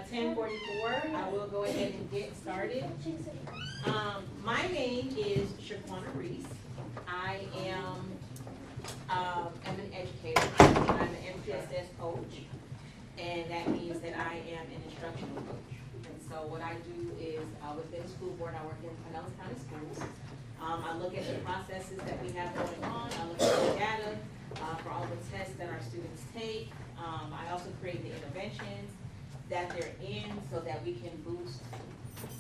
10:44. I will go ahead and get started. My name is Shaquina Reese. I am an educator. I'm an MPSS coach, and that means that I am an instructional coach. And so what I do is within the school board, I work in Pinellas County Schools. I look at the processes that we have going on. I look at the data for all the tests that our students take. I also create the interventions that they're in so that we can boost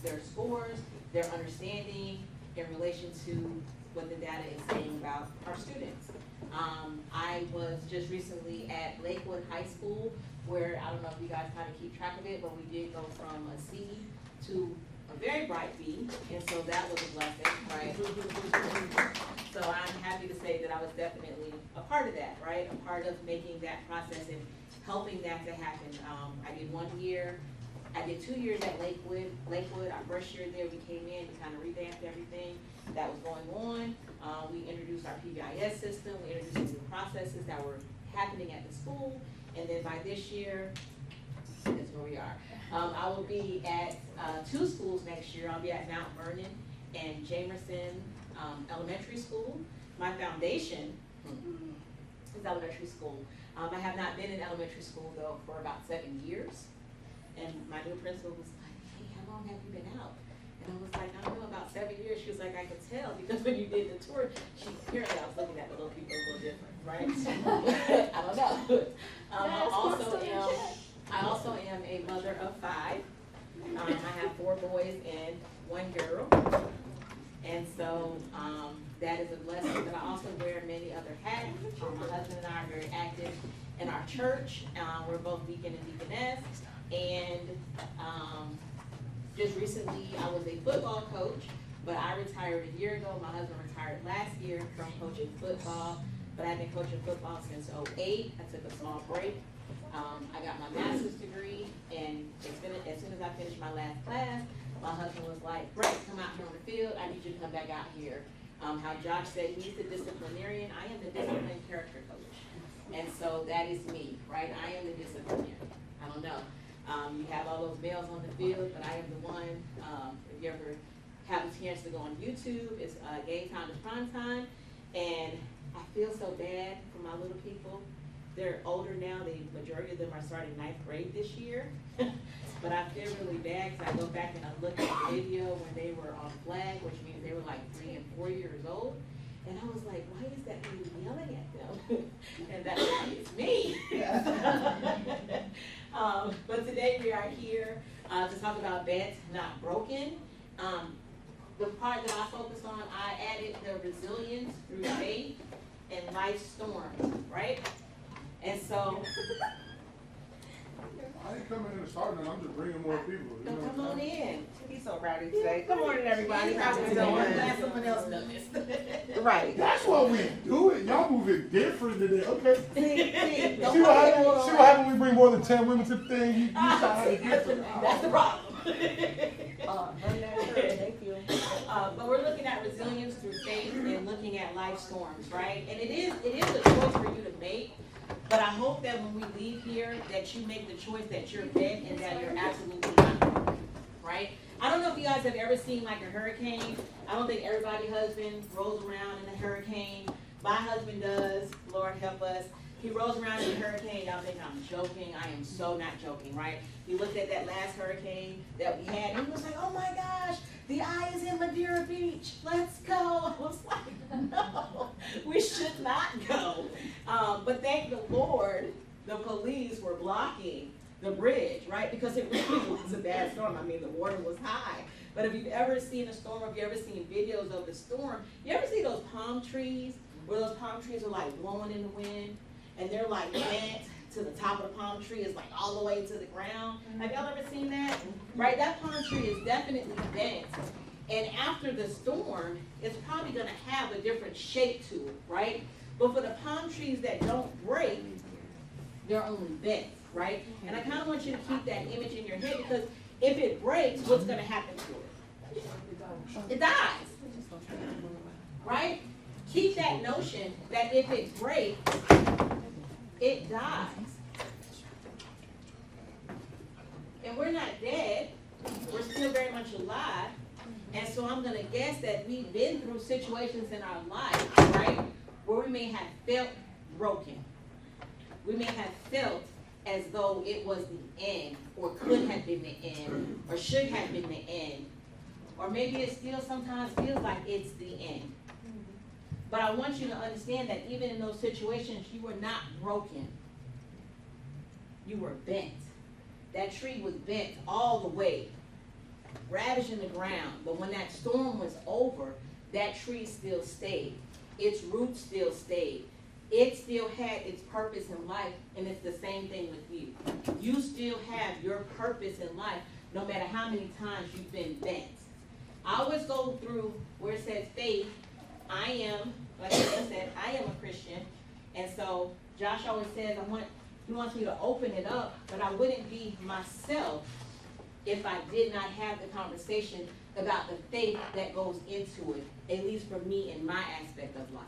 their scores, their understanding in relation to what the data is saying about our students. I was just recently at Lakewood High School, where I don't know if you guys kind of keep track of it, but we did go from a C to a very bright B, and so that was a blessing, right? So I'm happy to say that I was definitely a part of that, right? A part of making that process and helping that to happen. I did 1 year. I did 2 years at Lakewood. Our first year there, we came in and kind of revamped everything that was going on. We introduced our PBIS system. We introduced some new processes that were happening at the school. And then by this year, that's where we are. I will be at 2 schools next year. I'll be at Mount Vernon and Jamerson Elementary School. My foundation is elementary school. I have not been in elementary school though for about 7 years. And my new principal was like, hey, how long have you been out? And I was like, I don't know, about 7 years. She was like, I could tell because when you did the tour, apparently I was looking at the little people a little different, right? I don't know. I also am a mother of 5. I have 4 boys and 1 girl. And so that is a blessing, but I also wear many other hats. My husband and I are very active in our church. We're both deacon and deaconess. And just recently I was a football coach, but I retired a year ago. My husband retired last year from coaching football, but I've been coaching football since '08. I took a small break. I got my master's degree, and as soon as I finished my last class, my husband was like, Brett, come out here on the field. I need you to come back out here. How Josh said he's the disciplinarian, I am the discipline character coach. And so that is me, right? I am the disciplinarian. I don't know. You have all those males on the field, but I am the one. If you ever have a chance to go on YouTube, it's Game Time is Prime Time. And I feel so bad for my little people. They're older now. The majority of them are starting 9th grade this year. But I feel really bad because I go back and I look at the video when they were on flag, which means they were like 3 and 4 years old. And I was like, why is that dude yelling at them? And that's why it's me. But today we are here to talk about bent, not broken. The part that I focused on, I added the resilience through faith and life storms, right? And so I ain't coming in and starting, I'm just bringing more people. So come on in. He's so rowdy today. Good morning, everybody. How we I'm doing? glad someone else noticed. Right. That's what we do it. Y'all moving different today. Okay. See, See what happens when we bring more than 10 women to the thing? You try to get them. That's the problem. Thank you. But we're looking at resilience through faith and looking at life storms, right? And it is a choice for you to make. But I hope that when we leave here, that you make the choice that you're bent and that you're absolutely not broken, right? I don't know if you guys have ever seen like a hurricane. I don't think everybody's husband rolls around in a hurricane. My husband does, Lord help us. He rolls around in a hurricane. Y'all think I'm joking. I am so not joking, right? He looked at that last hurricane that we had and he was like, oh my gosh, the eye is in Madeira Beach. Let's go. I was like, no, we should not go. But thank the Lord, the police were blocking the bridge, right? Because it really was a bad storm. I mean, the water was high. But if you've ever seen a storm, if you've ever seen videos of the storm, you ever see those palm trees where those palm trees are like blowing in the wind and they're like bent to the top of the palm tree is like all the way to the ground? Have y'all ever seen that? Right? That palm tree is definitely bent. And after the storm, it's probably going to have a different shape to it, right? But for the palm trees that don't break, they're only bent, right? And I kind of want you to keep that image in your head because if it breaks, what's going to happen to it? It dies, right? Keep that notion that if it breaks, it dies. And we're not dead. We're still very much alive. And so I'm going to guess that we've been through situations in our life, right, where we may have felt broken. We may have felt as though it was the end, or could have been the end, or should have been the end. Or maybe it still sometimes feels like it's the end. But I want you to understand that even in those situations, you were not broken. You were bent. That tree was bent all the way, ravaging the ground. But when that storm was over, that tree still stayed. Its roots still stayed. It still had its purpose in life, and it's the same thing with you. You still have your purpose in life, no matter how many times you've been bent. I always go through where it says faith. I am, like I said, I am a Christian. And so Josh always says, he wants me to open it up, but I wouldn't be myself if I did not have the conversation about the faith that goes into it, at least for me in my aspect of life,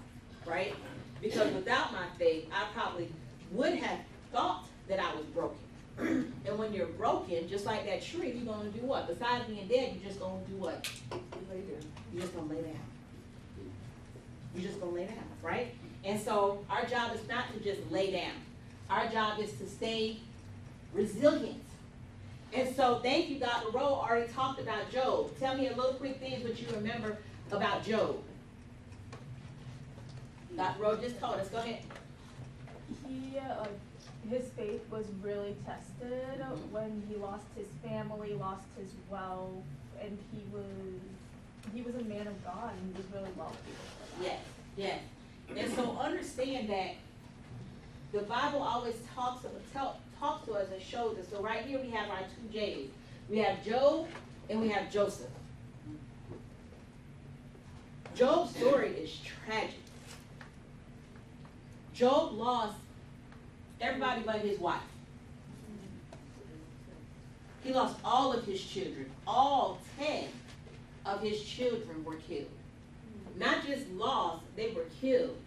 right? Because without my faith, I probably would have thought that I was broken. And when you're broken, just like that tree, you're going to do what? Besides being dead, you're just going to do what? You're just going to lay down. You're just going to lay down, right? And so our job is not to just lay down. Our job is to stay resilient. And so thank you, Dr. Rowe already talked about Job. Tell me a little quick things what you remember about Job. Dr. Rowe just told us. Go ahead. His faith was really tested when he lost his family, lost his wealth, and he was a man of God, and he was really wealthy before that. Yes, yes. And so understand that the Bible always talks to us and shows us. So right here we have our two J's. We have Job and we have Joseph. Job's story is tragic. Job lost everybody but his wife. He lost all of his children. All 10 of his children were killed. Not just lost, they were killed.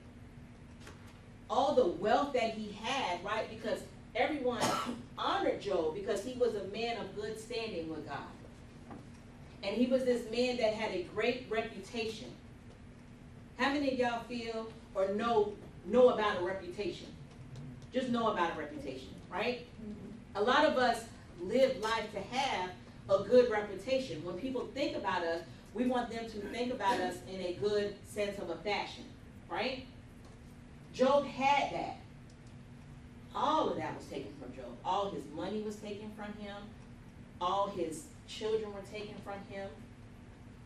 All the wealth that he had, right? Because everyone honored Job because he was a man of good standing with God. And he was this man that had a great reputation. How many of y'all feel or know about a reputation? Just know about a reputation, right? A lot of us live life to have a good reputation. When people think about us, we want them to think about us in a good sense of a fashion, right? Job had that. All of that was taken from Job. All his money was taken from him. All his children were taken from him.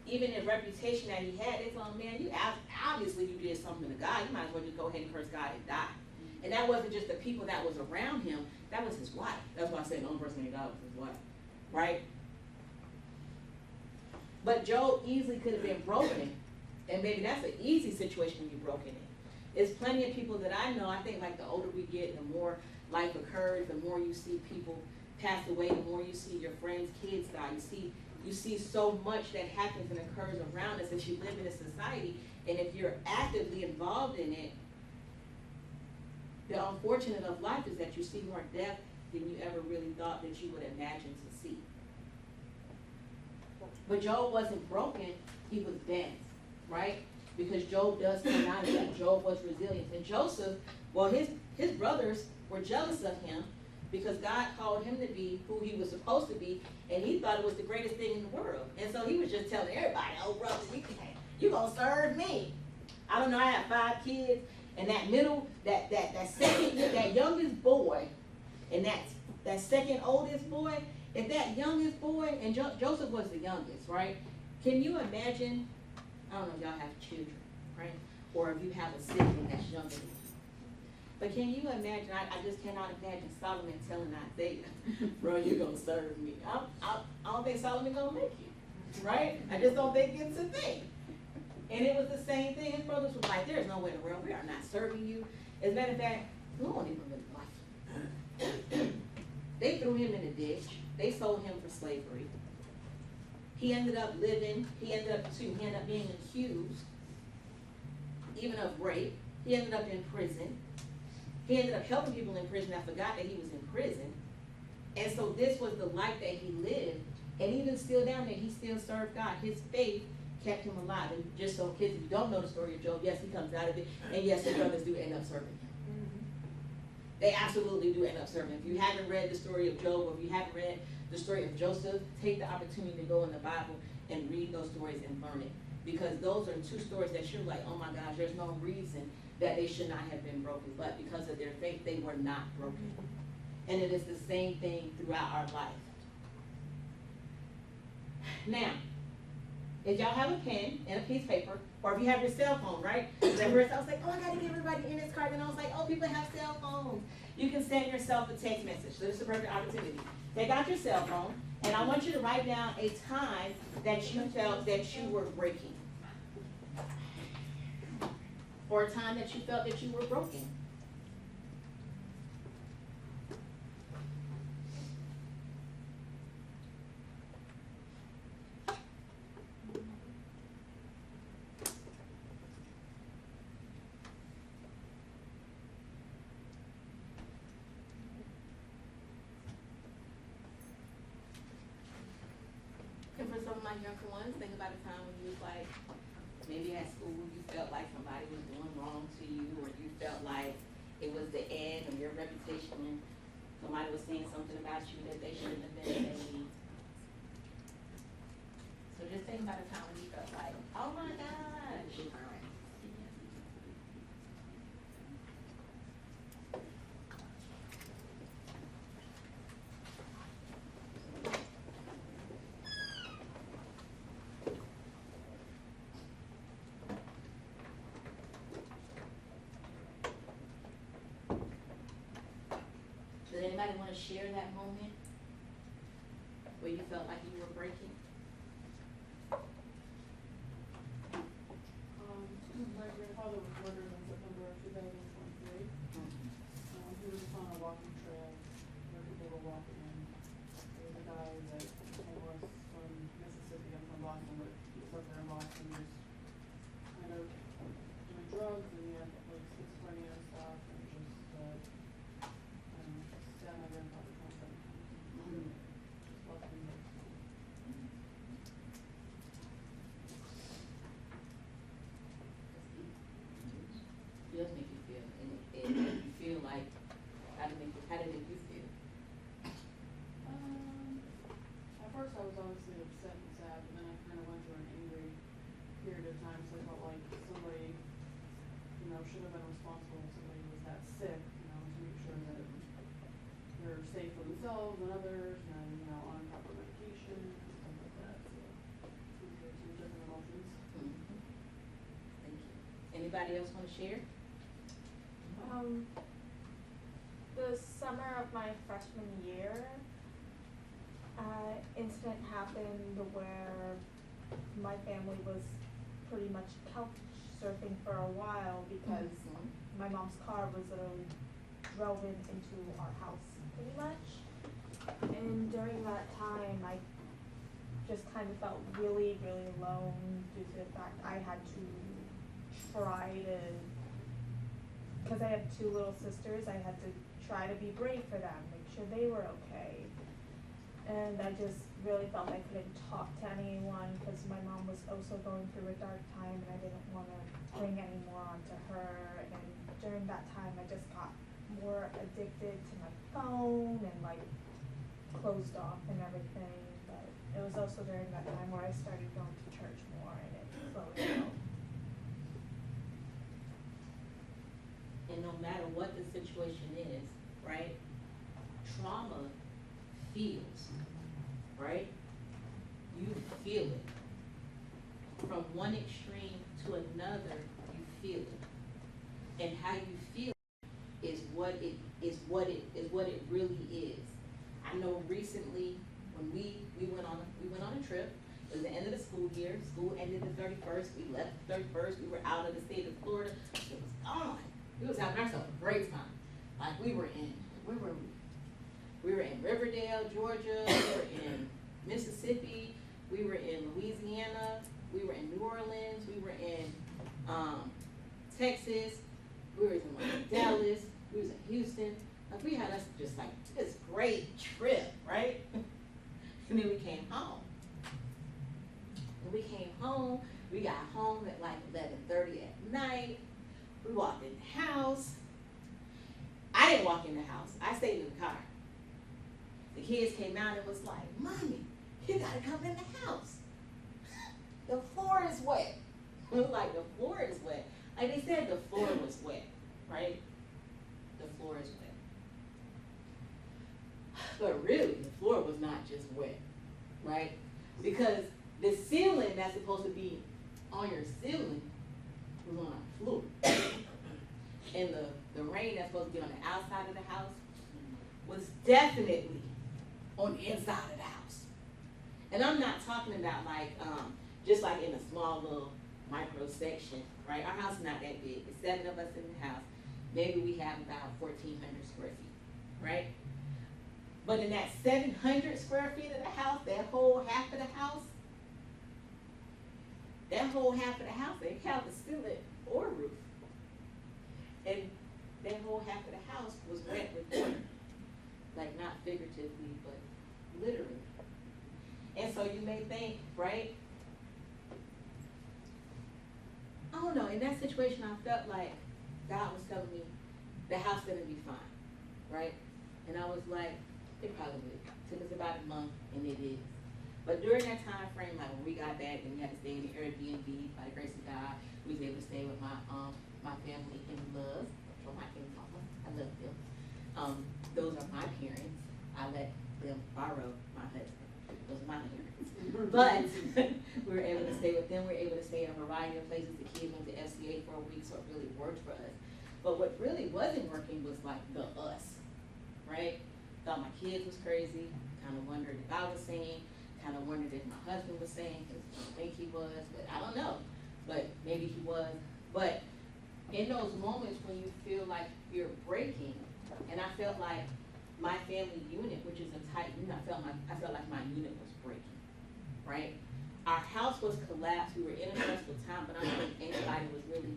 Even the reputation that he had, they told him, man, obviously you did something to God. You might as well just go ahead and curse God and die. And that wasn't just the people that was around him. That was his wife. That's why I said the only person that God was his wife. Right? But Job easily could have been broken. And maybe that's an easy situation to be broken in. There's plenty of people that I know, I think like the older we get, the more life occurs, the more you see people pass away, the more you see your friends' kids die. You see so much that happens and occurs around us as you live in a society. And if you're actively involved in it, the unfortunate of life is that you see more death than you ever really thought that you would imagine to see. But Job wasn't broken, he was bent, right? Because Job does come out of that. Job was resilient. And Joseph, well, his brothers were jealous of him because God called him to be who he was supposed to be, and he thought it was the greatest thing in the world. And so he was just telling everybody, oh, brother, you gonna serve me. I don't know, I have 5 kids, and that middle, that second, that youngest boy, and that second oldest boy, if that youngest boy, and Joseph was the youngest, right? Can you imagine, I don't know if y'all have children, right? Or if you have a sibling that's younger than you. But can you imagine, I just cannot imagine Solomon telling Isaiah, bro, you're going to serve me. I don't think Solomon going to make it, right? I just don't think it's a thing. And it was the same thing. His brothers were like, there's no way in the world we are not serving you. As a matter of fact, we don't even really like you. They threw him in a ditch. They sold him for slavery. He ended up being accused, even of rape. He ended up in prison. He ended up helping people in prison that forgot that he was in prison. And so this was the life that he lived. And even still down there, he still served God. His faith kept him alive. And just so kids, if you don't know the story of Job, yes, he comes out of it. And yes, his brothers do end up serving him. They absolutely do end up serving him. If you haven't read the story of Job, or if you haven't read the story of Joseph, take the opportunity to go in the Bible and read those stories and learn it. Because those are two stories that you're like, oh my gosh, there's no reason that they should not have been broken. But because of their faith, they were not broken. And it is the same thing throughout our life. Now, if y'all have a pen and a piece of paper, or if you have your cell phone, right? Remember, I was like, oh, I gotta give everybody in this card. And I was like, oh, people have cell phones. You can send yourself a text message. So this is a perfect opportunity. Take out your cell phone, and I want you to write down a time that you felt that you were breaking. Or a time that you felt that you were broken. And for some of my younger ones, think about a time when you was like, maybe at school you felt like somebody was doing wrong to you, or you felt like it was the end of your reputation and somebody was saying something about you that they shouldn't have been saying. So just think about a time when you felt like, oh my gosh. Does anybody want to share that moment where you felt like you were breaking? My grandfather was murdered in September of 2023. He was on a walking trail where people were walking, and there was a guy that was from Mississippi. I'm from Boston, but he was up there in Boston, just kind of doing drugs, and he had like schizophrenia and stuff, and just stabbed my grandfather constantly. Just left him there. It does make you feel, and it made you feel like, how did it make you feel? At first I was obviously upset and sad, but then I kind of went through an angry period of time, so I felt like somebody, should have been responsible if somebody was that sick, to make sure that they're safe for themselves and others, and, on proper medication and stuff like that, so these are some different emotions. Thank you. Anybody else want to share? The summer of my freshman year, incident happened where my family was pretty much couch surfing for a while because my mom's car was literally driven into our house pretty much. And during that time, I just kind of felt really, really alone due to the fact I had to try to, because I have two little sisters, I had to try to be brave for them, make sure they were okay. And I just really felt I couldn't talk to anyone because my mom was also going through a dark time, and I didn't want to bring any more onto her. And during that time, I just got more addicted to my phone and closed off and everything. But it was also during that time where I started going to church more, and it slowed down. And no matter what the situation is, right? Trauma feels, right? You feel it. From one extreme to another, you feel it. And how you feel is what it really is. I know recently when we went on a trip. It was the end of the school year. School ended the 31st. We left the 31st. We were out of the state of Florida. It was gone. We was having ourselves a great time. Like we were in Riverdale, Georgia. We were in Mississippi. We were in Louisiana. We were in New Orleans. We were in Texas. We were in Dallas. We was in Houston. Like we had us just like this great trip, right? And then we came home. When we came home, we got home at like 11:30 at night. We walked in the house. I didn't walk in the house. I stayed in the car. The kids came out and was like, Mommy, you gotta come in the house. The floor is wet. We were like, the floor is wet. Like they said the floor was wet, right? The floor is wet. But really, the floor was not just wet, right? Because the ceiling that's supposed to be on your ceiling was on our floor. And the rain that's supposed to be on the outside of the house was definitely on the inside of the house. And I'm not talking about like, just like in a small little micro section, right? Our house is not that big. It's 7 of us in the house. Maybe we have about 1,400 square feet, right? But in that 700 square feet of the house, that whole half of the house, they have a ceiling or roof. And that whole half of the house was wet with water. Like not figuratively, but literally. And so you may think, right? I don't know, in that situation I felt like God was telling me the house gonna be fine, right? And I was like, it probably would. Took us about a month, and it is. But during that time frame, like when we got back and we had to stay in the Airbnb, by the grace of God, we was able to stay with my family in love. From my King Mama, I love them. Those are my parents. I let them borrow my husband. Those are my parents. But we were able to stay with them. We were able to stay in a variety of places. The kids went to FCA for a week, so it really worked for us. But what really wasn't working was like the us, right? Thought my kids was crazy. Kind of wondered if I was sane. Kind of wondered if my husband was sane, because I don't think he was, but I don't know. But maybe he was. But in those moments when you feel like you're breaking, and I felt like my family unit, which is a tight unit, I felt like my unit was breaking, right? Our house was collapsed. We were in a stressful time, but I don't think anybody was really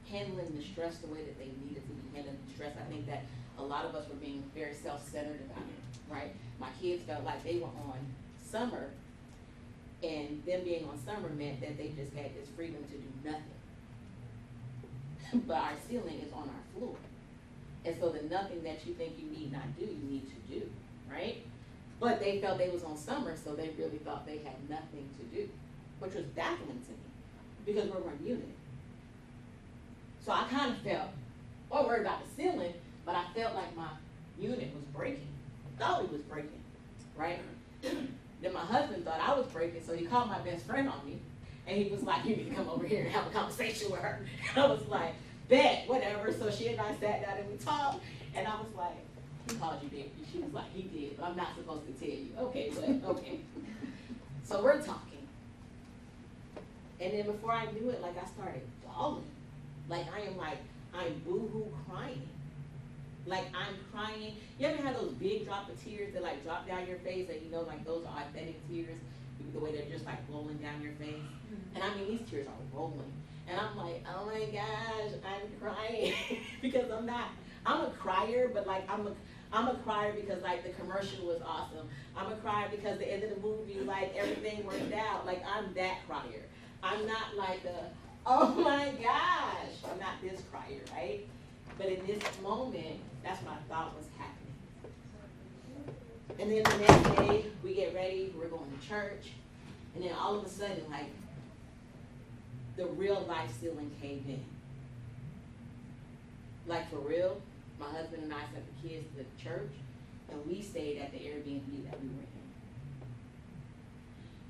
handling the stress the way that they needed to be handling the stress. I think that a lot of us were being very self-centered about it, right? My kids felt like they were on summer, and them being on summer meant that they just had this freedom to do nothing. But our ceiling is on our floor. And so the nothing that you think you need not do, you need to do, right? But they felt they was on summer, so they really thought they had nothing to do, which was baffling to me, because we're one unit. So I kind of felt, worried about the ceiling, but I felt like my unit was breaking. I thought it was breaking, right? Then my husband thought I was breaking, so he called my best friend on me, and he was like, you need to come over here and have a conversation with her. And I was like, bet, whatever. So she and I sat down and we talked, and I was like, he called you, didn't you? She was like, he did, but I'm not supposed to tell you. Okay, but okay. So we're talking. And then before I knew it, like I started bawling. Like I'm boo-hoo crying. Like I'm crying. You ever have those big drop of tears that like drop down your face, and you know like those are authentic tears, the way they're just like rolling down your face? And I mean, these tears are rolling. And I'm like, oh my gosh, I'm crying. Because I'm a crier, but like I'm a crier because like the commercial was awesome. I'm a crier because the end of the movie, like everything worked out. Like I'm that crier. I'm not like oh my gosh, I'm not this crier, right? But in this moment, that's what I thought was happening. And then the next day, we get ready, we're going to church, and then all of a sudden, like, the real life ceiling came in. Like for real, my husband and I sent the kids to the church, and we stayed at the Airbnb that we were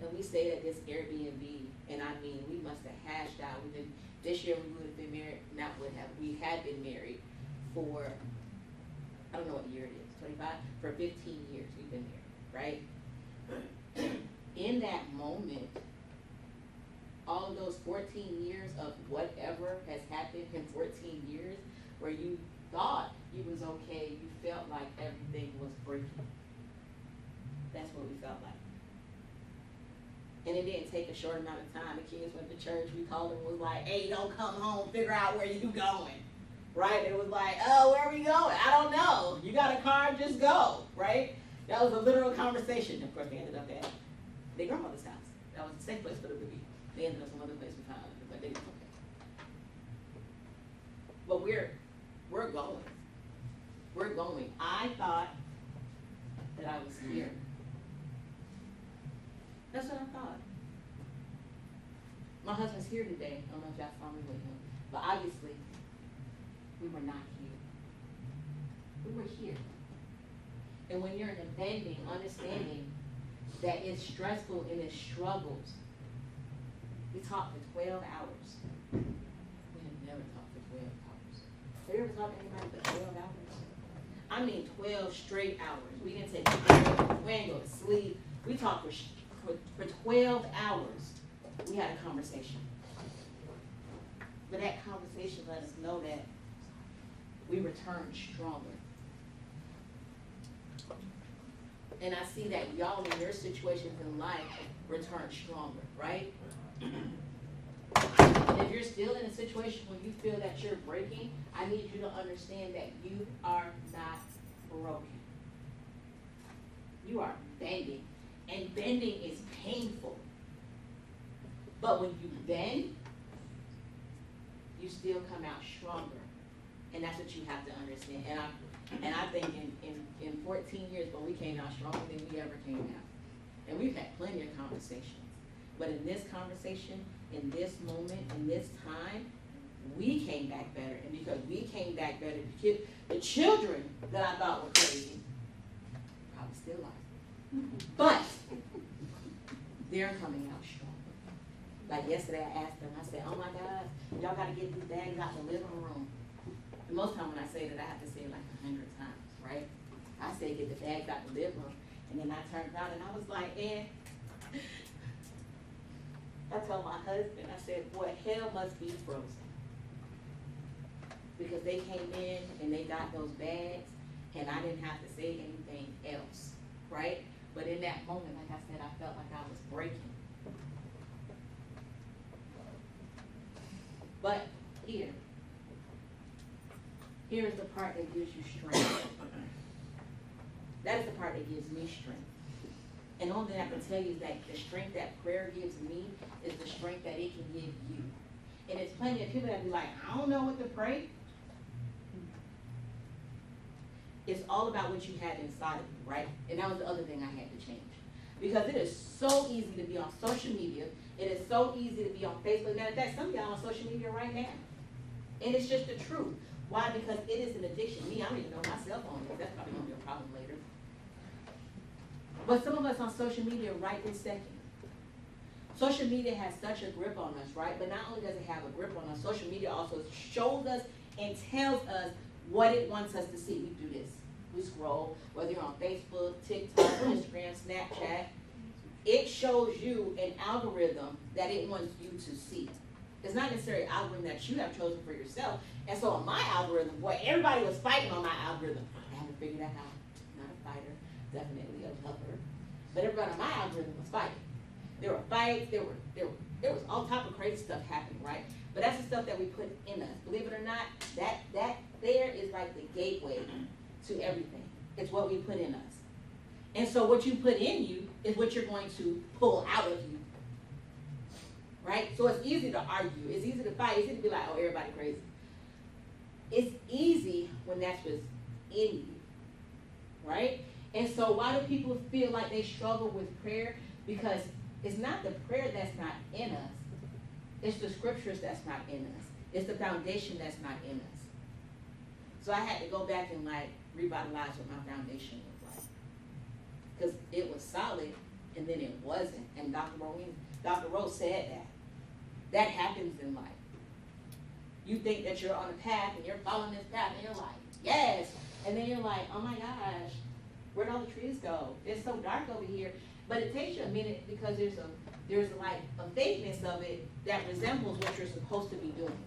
in. And we stayed at this Airbnb, and I mean, we must have hashed out. This year we would have been married, we had been married for, I don't know what year it is, 25? For 15 years we've been married, right? In that moment, all of those 14 years of whatever has happened in 14 years, where you thought you was okay, you felt like everything was breaking. That's what we felt like. And it didn't take a short amount of time. The kids went to church. We called them and was like, hey, don't come home. Figure out where you going. right? It was like, oh, where are we going? I don't know. You got a car, just go, right? That was a literal conversation. Of course, they ended up at their grandmother's house. That was the safe place for them to be. They ended up some other place we found, but they didn't okay. But we're going. We're going. I thought that I was here. That's what I thought. My husband's here today. I don't know if y'all saw me with him. But obviously, we were not here. We were here. And when you're in a bending, understanding that it's stressful and it's struggles, we talked for 12 hours. We have never talked for 12 hours. Have you ever talked to anybody for 12 hours? I mean 12 straight hours. We didn't take a break. We didn't go to sleep. We talked for 12 hours. We had a conversation. But that conversation let us know that we returned stronger. And I see that y'all in your situations in life return stronger, right? And if you're still in a situation where you feel that you're breaking, I need you to understand that you are not broken. You are bending. And bending is painful. But when you bend, you still come out stronger. And that's what you have to understand. And I think in 14 years, but we came out stronger than we ever came out. And we've had plenty of conversations. But in this conversation, in this moment, in this time, we came back better. And because we came back better, the children that I thought were crazy, probably still are. But they're coming out stronger. Like yesterday I asked them, I said, oh my God, y'all got to get these bags out the living room. And most time when I say that, I have to say it like 100 times, right? I say get the bags out the living room. And then I turned around and I was like, I told my husband, I said, boy, hell must be frozen. Because they came in and they got those bags and I didn't have to say anything else, right? But in that moment, like I said, I felt like I was breaking. But here's the part that gives you strength. That is the part that gives me strength. And the only thing I can tell you is that the strength that prayer gives me is the strength that it can give you. And it's plenty of people that be like, I don't know what to pray. It's all about what you have inside of you, right? And that was the other thing I had to change. Because it is so easy to be on social media. It is so easy to be on Facebook. Matter of fact, some of y'all on social media right now. And it's just the truth. Why? Because it is an addiction. Me, I don't even know my cell phone is. That's probably going to be a problem later. But some of us on social media right this second. Social media has such a grip on us, right? But not only does it have a grip on us, social media also shows us and tells us what it wants us to see. We do this. We scroll, whether you're on Facebook, TikTok, Instagram, Snapchat. It shows you an algorithm that it wants you to see. It's not necessarily an algorithm that you have chosen for yourself. And so on my algorithm, boy, everybody was fighting on my algorithm. I haven't figured that out. Not a fighter, definitely a lover. But everybody on my algorithm was fighting. There were fights, there was all type of crazy stuff happening, right? But that's the stuff that we put in us. Believe it or not, that there is like the gateway to everything. It's what we put in us. And so what you put in you is what you're going to pull out of you. Right? So it's easy to argue. It's easy to fight. It's easy to be like, oh, everybody crazy. It's easy when that's what's in you. Right? And so why do people feel like they struggle with prayer? Because it's not the prayer that's not in us. It's the scriptures that's not in us. It's the foundation that's not in us. So I had to go back and like revitalize what my foundation was like. Because it was solid and then it wasn't. And Dr. Rose said that. That happens in life. You think that you're on a path and you're following this path and you're like, yes. And then you're like, oh my gosh, where'd all the trees go? It's so dark over here. But it takes you a minute because there's like a fakeness of it that resembles what you're supposed to be doing.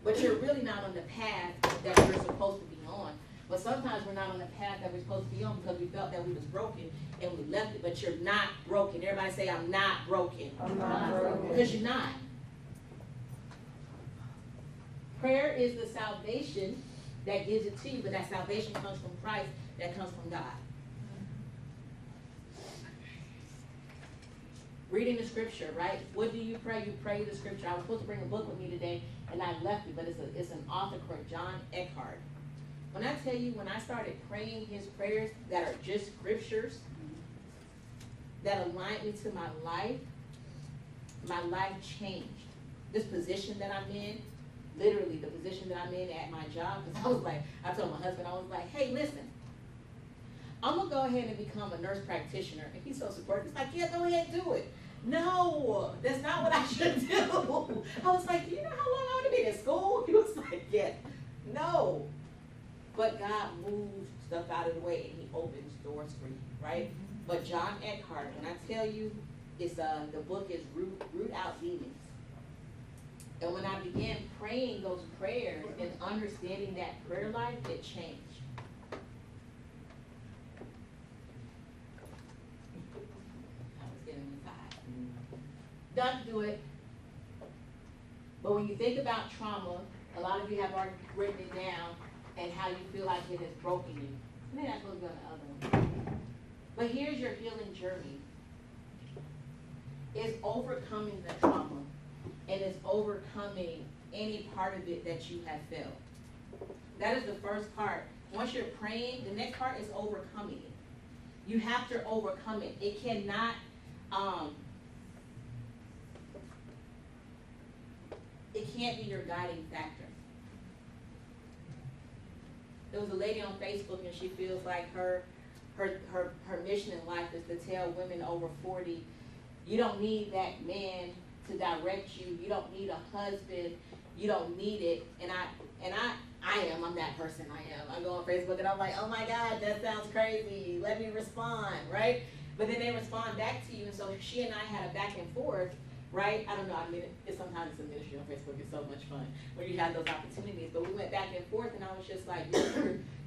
But you're really not on the path that you're supposed to be on. But sometimes we're not on the path that we're supposed to be on because we felt that we was broken and we left it. But you're not broken. Everybody say, I'm not broken. I'm not broken. Because you're not. Prayer is the salvation that gives it to you, but that salvation comes from Christ, that comes from God. Reading the scripture, right? What do you pray? You pray the scripture. I was supposed to bring a book with me today, and I left it, but it's an author called John Eckhart. When I tell you, when I started praying his prayers that are just scriptures, that aligned me to my life changed. This position that I'm in, literally the position that I'm in at my job, because I was like, I told my husband, I was like, hey, listen, I'm going to go ahead and become a nurse practitioner. And he's so supportive. He's like, yeah, go ahead and do it. No, that's not what I should do. I was like, you know how long I would have been in school? He was like, yeah, no. But God moves stuff out of the way, and he opens doors for you, right? But John Eckhart, when I tell you, it's the book is Root Out Demons. And when I began praying those prayers and understanding that prayer life, it changed. I was getting inside. Don't do it. But when you think about trauma, a lot of you have already written it down and how you feel like it has broken you. Maybe that's supposed to go to the other one. But here's your healing journey. It's overcoming the trauma, and it's overcoming any part of it that you have felt. That is the first part. Once you're praying, the next part is overcoming it. You have to overcome it. It cannot, it can't be your guiding factor. There was a lady on Facebook, and she feels like her mission in life is to tell women over 40, you don't need that man to direct you. You don't need a husband. You don't need it. And I'm that person. I go on Facebook and I'm like, oh my God, that sounds crazy. Let me respond, right? But then they respond back to you. And so she and I had a back and forth, right? I don't know. I mean, sometimes it's a ministry on Facebook. It's so much fun when you have those opportunities. But we went back and forth, and I was just like,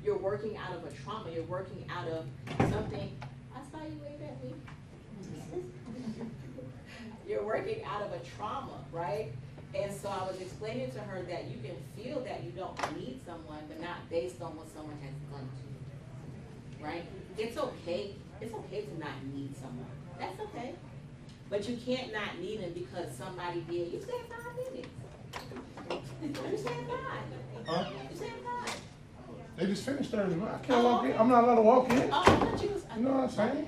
you're working out of a trauma. You're working out of something. I saw you wave at me. You're working out of a trauma, right? And so I was explaining to her that you can feel that you don't need someone, but not based on what someone has done to you, right? It's okay. It's okay to not need someone. That's okay. But you can't not need them because somebody did. You said 5 minutes. You said 5. Huh? You said 5. They just finished Thursday. I can't walk in. I'm not allowed to walk in. Oh, I thought you was. You know what I'm saying?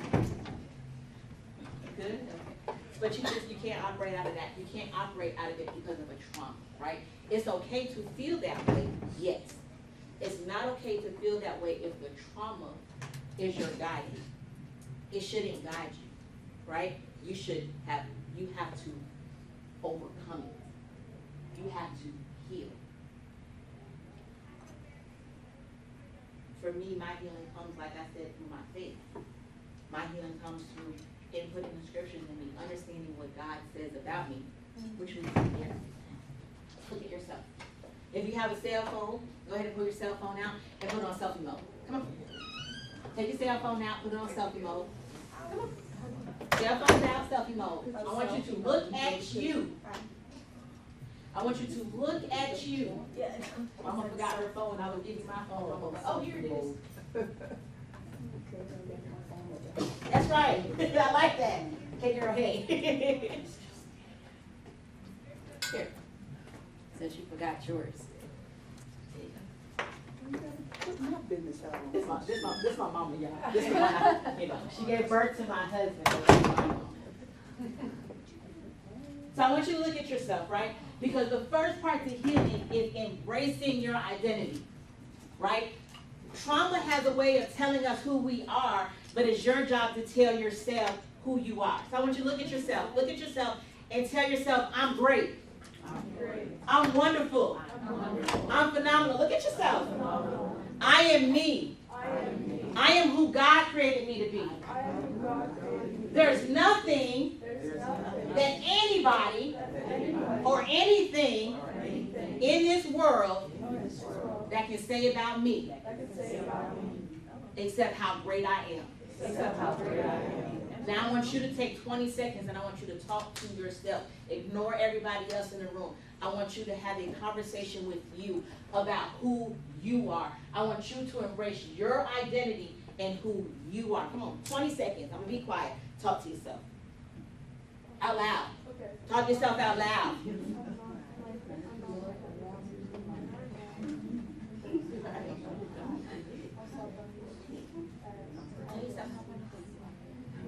Good. Okay. But you can't operate out of that. You can't operate out of it because of a trauma, right? It's okay to feel that way, yes. It's not okay to feel that way if the trauma is your guiding. It shouldn't guide you, right? You have to overcome it. You have to heal. For me, my healing comes, like I said, through my faith. My healing comes through inputting the scriptures in me, understanding what God says about me, which means here. Look at yourself. If you have a cell phone, go ahead and pull your cell phone out and put it on selfie mode. Come on. Take your cell phone out, put it on selfie mode. Come on. Cell phone's out, selfie mode. I want you to look at you. I want you to look at you. Mama forgot her phone. I will give you my phone. I'm like, oh, here it is. That's right. I like that. Take your head. Here. Since you forgot yours. Put my business out. This my mama, y'all. This is my, she gave birth to my husband. So I want you to look at yourself, right? Because the first part to healing is embracing your identity, right? Trauma has a way of telling us who we are, but it's your job to tell yourself who you are. So I want you to look at yourself. Look at yourself and tell yourself, I'm great. I'm wonderful. I'm phenomenal. Look at yourself. I am me. I am who God created me to be. There's nothing that anybody or anything in this world that can say about me except how great I am. Now I want you to take 20 seconds and I want you to talk to yourself. Ignore everybody else in the room. I want you to have a conversation with you about who you are. I want you to embrace your identity and who you are. Come on, 20 seconds. I'm gonna be quiet. Talk to yourself. Out loud. Okay. Talk to yourself out loud.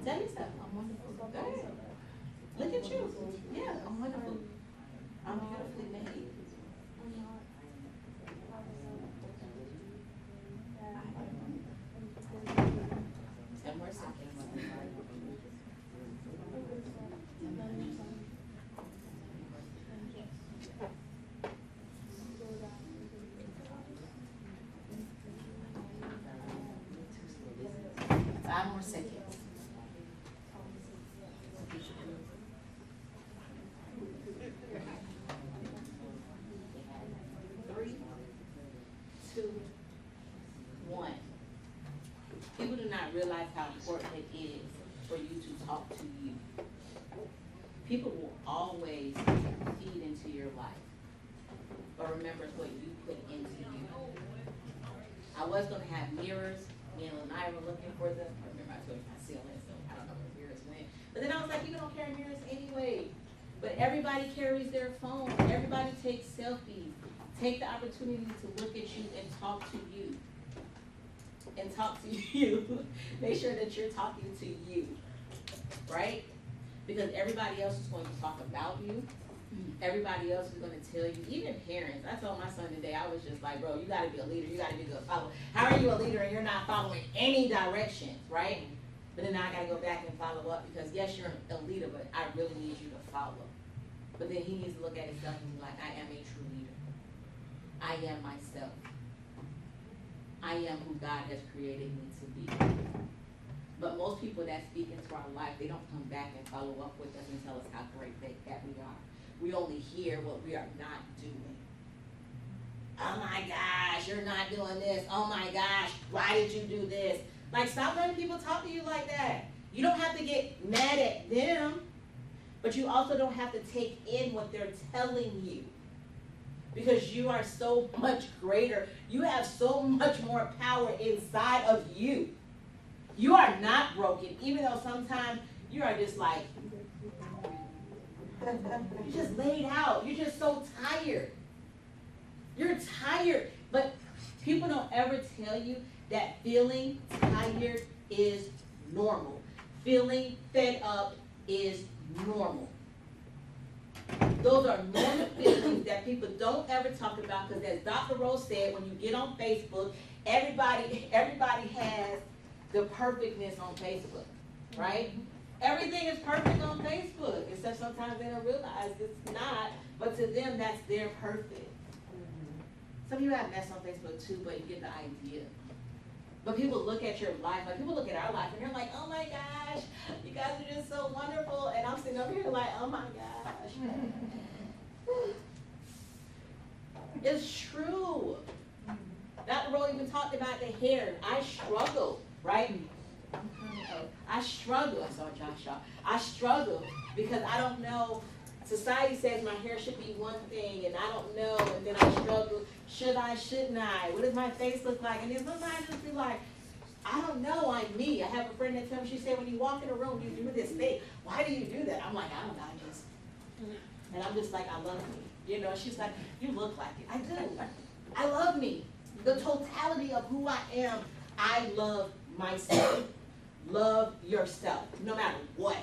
Tell yourself, I'm wonderful. Go ahead. Look at you. Yeah, I'm wonderful. I'm beautifully made. 10 more seconds. Five more seconds. 3, 2, 1. People do not realize how important it is for you to talk to you. People will always feed into your life, but remember what you put into you. I was going to have mirrors. Me and Lanai were looking for them. I remember I told you my ceiling, so I don't know where mirrors went. But then I was like, you don't carry mirrors anyway. But everybody carries their phone. Everybody takes selfies. Take the opportunity to look at you and talk to you. And talk to you. Make sure that you're talking to you. Right? Because everybody else is going to talk about you. Everybody else is going to tell you, even parents. I told my son today, I was just like, bro, you got to be a leader. You got to be a good follower. How are you a leader and you're not following any directions, right? But then I got to go back and follow up because, yes, you're a leader, but I really need you to follow. But then he needs to look at himself and be like, I am a true leader. I am myself. I am who God has created me to be. But most people that speak into our life, they don't come back and follow up with us and tell us how great that we are. We only hear what we are not doing. Oh my gosh, you're not doing this. Oh my gosh, why did you do this? Like, stop letting people talk to you like that. You don't have to get mad at them, but you also don't have to take in what they're telling you. Because you are so much greater. You have so much more power inside of you. You are not broken, even though sometimes you are just like, you're just laid out. You're just so tired. You're tired. But people don't ever tell you that feeling tired is normal. Feeling fed up is normal. Those are normal feelings that people don't ever talk about because, as Dr. Rose said, when you get on Facebook, everybody has the perfectness on Facebook, right? Everything is perfect on Facebook, except sometimes they don't realize it's not, but to them, that's their perfect. Some of you have mess on Facebook too, but you get the idea. But people look at your life, like people look at our life, and they're like, oh my gosh, you guys are just so wonderful. And I'm sitting over here like, oh my gosh. It's true. Dr. Rowe even talked about the hair. I struggle, right? I struggle. I saw Josh. I struggle because I don't know. Society says my hair should be one thing, and I don't know. And then I struggle. Should I? Shouldn't I? What does my face look like? And then sometimes I just be like, I don't know. I'm me. I have a friend that tells me, she said, when you walk in a room, you do this thing. Why do you do that? I'm like, I don't know. I just. And I'm just like, I love me. You know, she's like, you look like it. I do. I love me. The totality of who I am, I love myself. Love yourself, no matter what.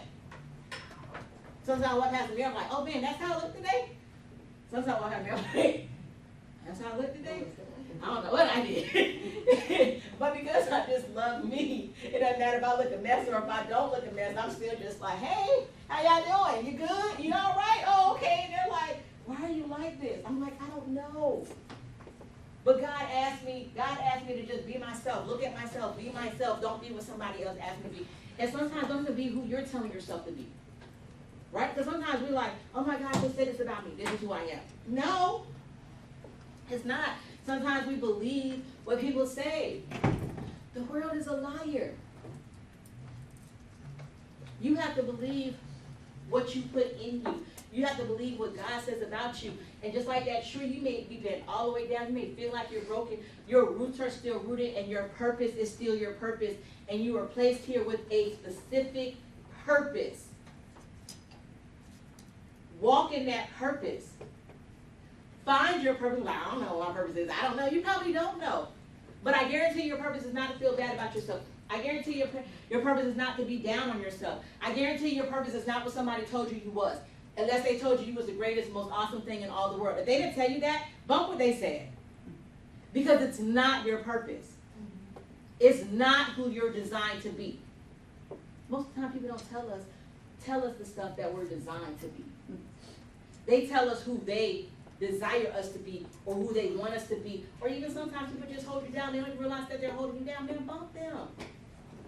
Sometimes I walk past the mirror, I'm like, oh man, that's how I look today? Sometimes I walk past the mirror, I'm like, that's how I look today? I don't know what I did. But because I just love me, it doesn't matter if I look a mess or if I don't look a mess, I'm still just like, hey, how y'all doing? You good? You all right? Oh, okay. And they're like, why are you like this? I'm like, I don't know. But God asked me to just be myself. Look at myself. Be myself. Don't be what somebody else asked me to be. And sometimes don't even be who you're telling yourself to be. Right? Because sometimes we're like, oh my God, they said this about me. This is who I am. No. It's not. Sometimes we believe what people say. The world is a liar. You have to believe what you put in you. You have to believe what God says about you. And just like that tree, you may be bent all the way down. You may feel like you're broken. Your roots are still rooted, and your purpose is still your purpose. And you are placed here with a specific purpose. Walk in that purpose. Find your purpose. Like, I don't know what my purpose is. I don't know. You probably don't know. But I guarantee your purpose is not to feel bad about yourself. I guarantee your purpose is not to be down on yourself. I guarantee your purpose is not what somebody told you was. Unless they told you you was the greatest, most awesome thing in all the world. If they didn't tell you that, bump what they said. Because it's not your purpose. It's not who you're designed to be. Most of the time people don't tell us the stuff that we're designed to be. They tell us who they desire us to be, or who they want us to be, or even sometimes people just hold you down. They don't even realize that they're holding you down. Then bump them.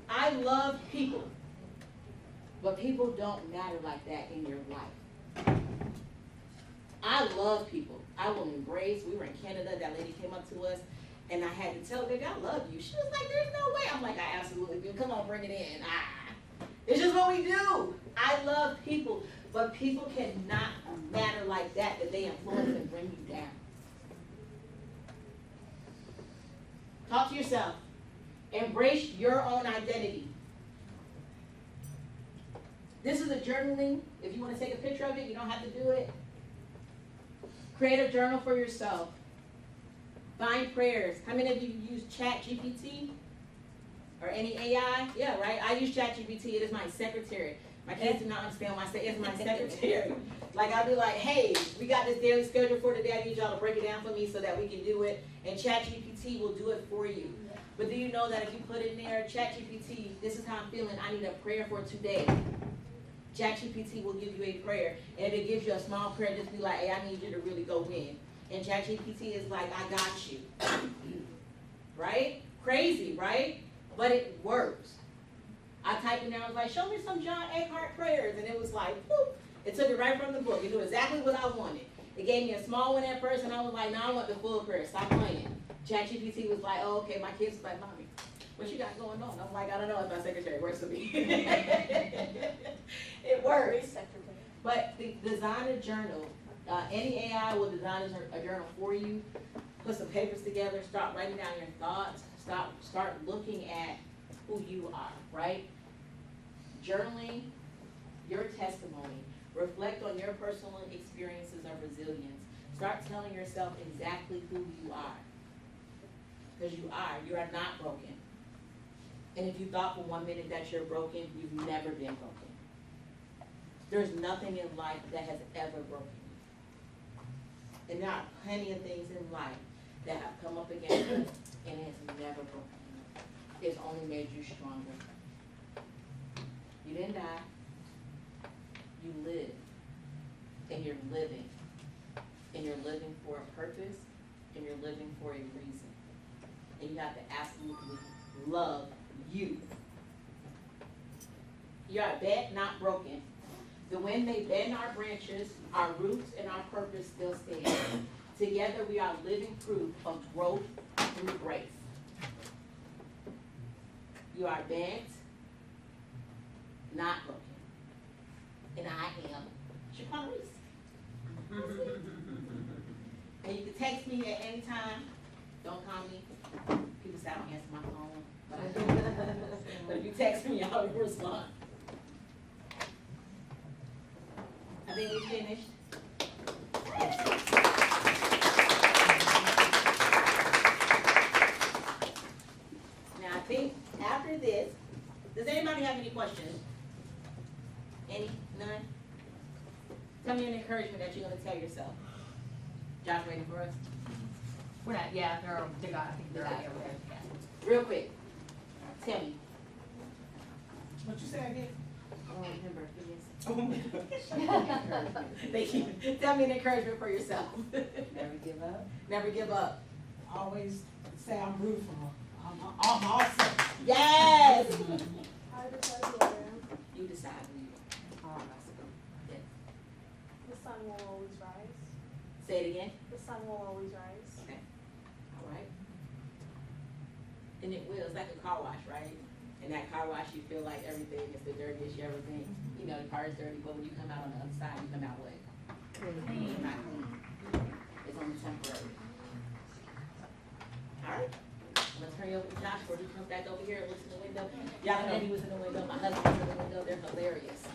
I love people, but people don't matter like that in your life. I love people. I will embrace. We were in Canada. That lady came up to us, and I had to tell her, baby, I love you. She was like, there's no way. I'm like, I absolutely do. Come on, bring it in. It's just what we do. I love people, but people cannot matter like that they influence and bring you down. Talk to yourself. Embrace your own identity. This is a journaling. If you want to take a picture of it, you don't have to do it. Create a journal for yourself. Find prayers. How many of you use ChatGPT or any AI? Yeah, right? I use ChatGPT. It is my secretary. My kids do not understand why I say it's my secretary. Like, I'll be like, hey, we got this daily schedule for today. I need y'all to break it down for me so that we can do it. And ChatGPT will do it for you. But do you know that if you put in there, ChatGPT, this is how I'm feeling, I need a prayer for today. ChatGPT will give you a prayer. And if it gives you a small prayer, just be like, hey, I need you to really go in. And ChatGPT is like, I got you. Right? Crazy, right? But it works. I typed in there, I was like, show me some John Eckhart prayers. And it was like, whoop. It took it right from the book. It knew exactly what I wanted. It gave me a small one at first, and I was like, no, I want the full prayer. Stop playing. ChatGPT was like, oh, okay. My kids was like, mommy, what you got going on? I'm like, I don't know if my secretary works for me. It works. But design a journal. Any AI will design a journal for you. Put some papers together. Start writing down your thoughts. Start looking at who you are, right? Journaling your testimony. Reflect on your personal experiences of resilience. Start telling yourself exactly who you are. Because you are not broken. And if you thought for 1 minute that you're broken, you've never been broken. There's nothing in life that has ever broken you. And there are plenty of things in life that have come up against us and it has never broken you. It's only made you stronger. You didn't die. You live. And you're living. And you're living for a purpose. And you're living for a reason. And you have to absolutely love you. You are bent, not broken. The wind may bend our branches, our roots and our purpose still stand. Together we are living proof of growth through grace. You are bent, not broken. And I am shaquina Reese. And you can text me at any time. Don't call me. People say I don't answer my phone. But I do. But if you text me, I'll respond. I think we finished. Now I think after this, does anybody have any questions? Any? None? Tell me an encouragement that you're going to tell yourself. Josh, waiting for us? We're not, yeah, they got, I think they're out there. Yeah. Real quick. Tell me. What you say again? I don't remember. Thank you. Tell me an encouragement for yourself. Never give up. Never give up. Always say I'm beautiful. I'm awesome. Yes! I decide who I am. You decide who you are. Yes. The sun will always rise. Say it again. The sun will always rise. Okay. All right. And it will. It's like a car wash, right? In that car wash, you feel like everything is the dirtiest you ever been. You know, the car is dirty, but when you come out on the other side, you come out what? Clean, not clean. It's only temporary. Alright, I'm gonna turn you over to Josh, where he comes back over here and looks in the window. Y'all know he was in the window, my husband was in the window, they're hilarious.